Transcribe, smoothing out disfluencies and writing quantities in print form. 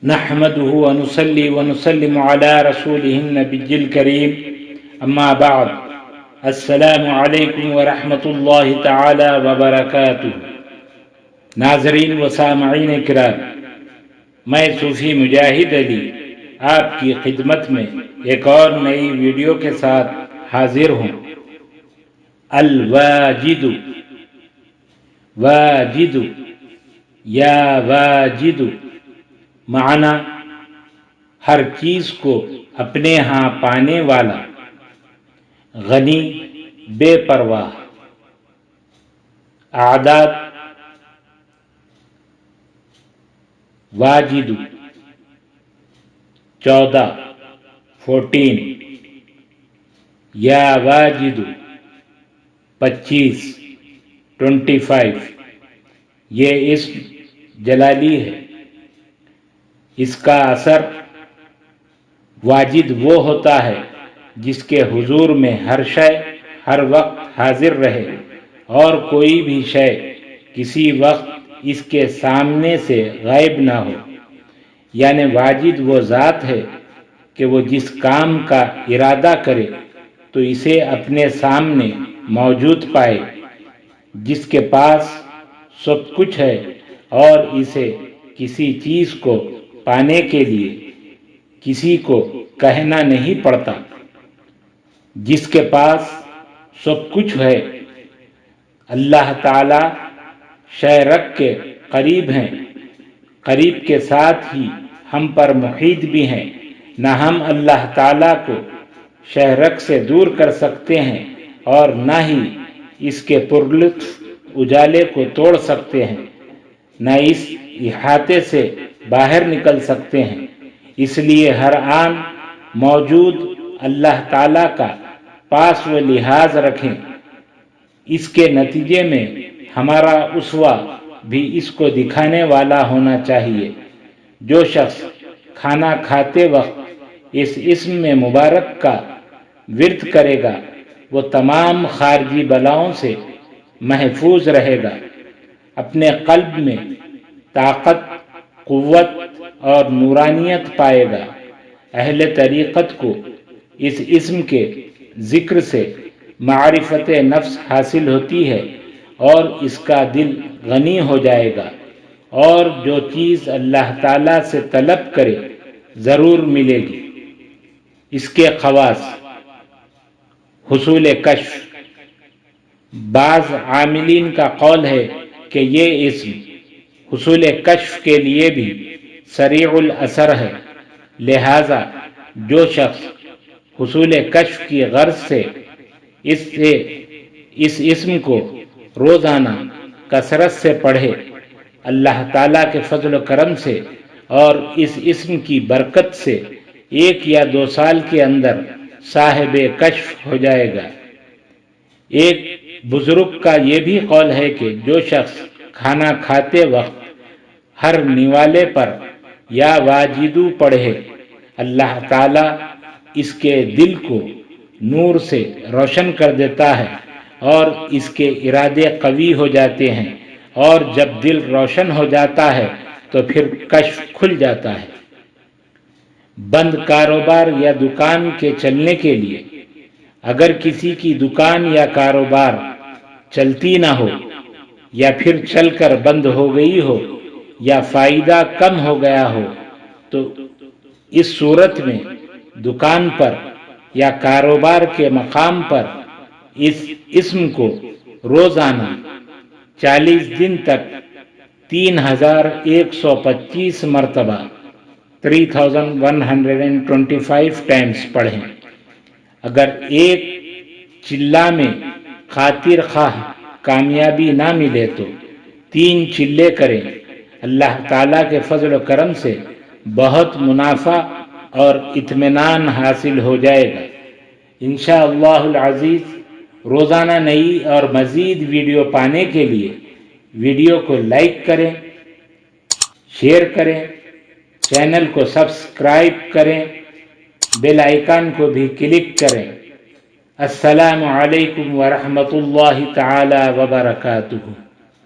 نحمده ونصلي ونسلم على رسوله النبي الكريم اما بعد السلام علیکم ورحمۃ اللہ تعالی وبرکاتہ۔ ناظرین و سامعین کرام، میں صوفی مجاہد علی آپ کی خدمت میں ایک اور نئی ویڈیو کے ساتھ حاضر ہوں۔ الواجد، واجد یا واجد، معنی ہر چیز کو اپنے ہاں پانے والا، غنی، بے پرواہ۔ اعداد: واجد 14 14، یا واجد 25 25۔ یہ اسم جلالی ہے۔ اس کا اثر واجد وہ ہوتا ہے جس کے حضور میں ہر شے ہر وقت حاضر رہے اور کوئی بھی شے کسی وقت اس کے سامنے سے غائب نہ ہو۔ یعنی واجد وہ ذات ہے کہ وہ جس کام کا ارادہ کرے تو اسے اپنے سامنے موجود پائے، جس کے پاس سب کچھ ہے اور اسے کسی چیز کو پانے کے لیے کسی کو کہنا نہیں پڑتا۔ جس کے پاس سب کچھ ہے، اللہ تعالی شے رکھ کے قریب ہیں، قریب کے ساتھ ہی ہم پر محیط بھی ہیں۔ نہ ہم اللہ تعالی کو شے رکھ سے دور کر سکتے ہیں اور نہ ہی اس کے پرلطف اجالے کو توڑ سکتے ہیں، نہ اس احاطے سے باہر نکل سکتے ہیں۔ اس لیے ہر آن موجود اللہ تعالیٰ کا پاس و لحاظ رکھیں۔ اس کے نتیجے میں ہمارا اسوہ بھی اس کو دکھانے والا ہونا چاہیے۔ جو شخص کھانا کھاتے وقت اس اسم میں مبارک کا ورد کرے گا وہ تمام خارجی بلاؤں سے محفوظ رہے گا، اپنے قلب میں طاقت، قوت اور نورانیت پائے گا۔ اہل طریقت کو اس اسم کے ذکر سے معرفت نفس حاصل ہوتی ہے اور اس کا دل غنی ہو جائے گا، اور جو چیز اللہ تعالیٰ سے طلب کرے ضرور ملے گی۔ اس کے خواص: حصول کشف۔ بعض عاملین کا قول ہے کہ یہ اسم حصول کشف کے لیے بھی سریع الاثر ہے، لہذا جو شخص حصول کشف کی غرض سے اس اسم کو روزانہ کثرت سے پڑھے، اللہ تعالیٰ کے فضل و کرم سے اور اس اسم کی برکت سے 1 یا 2 سال کے اندر صاحب کشف ہو جائے گا۔ ایک بزرگ کا یہ بھی قول ہے کہ جو شخص کھانا کھاتے وقت ہر نوالے پر یا واجدو پڑھے، اللہ تعالیٰ اس کے دل کو نور سے روشن کر دیتا ہے اور اس کے ارادے قوی ہو جاتے ہیں، اور جب دل روشن ہو جاتا ہے تو پھر کشف کھل جاتا ہے۔ بند کاروبار یا دکان کے چلنے کے لیے اگر کسی کی دکان یا کاروبار چلتی نہ ہو یا پھر چل کر بند ہو گئی ہو یا فائدہ کم ہو گیا ہو تو اس صورت میں دکان پر یا کاروبار کے مقام پر اس اسم کو روزانہ 40 دن تک 3125 مرتبہ 3125 ٹائمز پڑھیں۔ اگر ایک چلہ میں خاطر خواہ کامیابی نہ ملے تو 3 چلے کریں۔ اللہ تعالیٰ کے فضل و کرم سے بہت منافع اور اطمینان حاصل ہو جائے گا۔ انشاءاللہ العزیز روزانہ نئی اور مزید ویڈیو پانے کے لیے ویڈیو کو لائک کریں، شیئر کریں، چینل کو سبسکرائب کریں، بیل آئیکن کو بھی کلک کریں۔ السلام علیکم ورحمۃ اللہ تعالی وبرکاتہ۔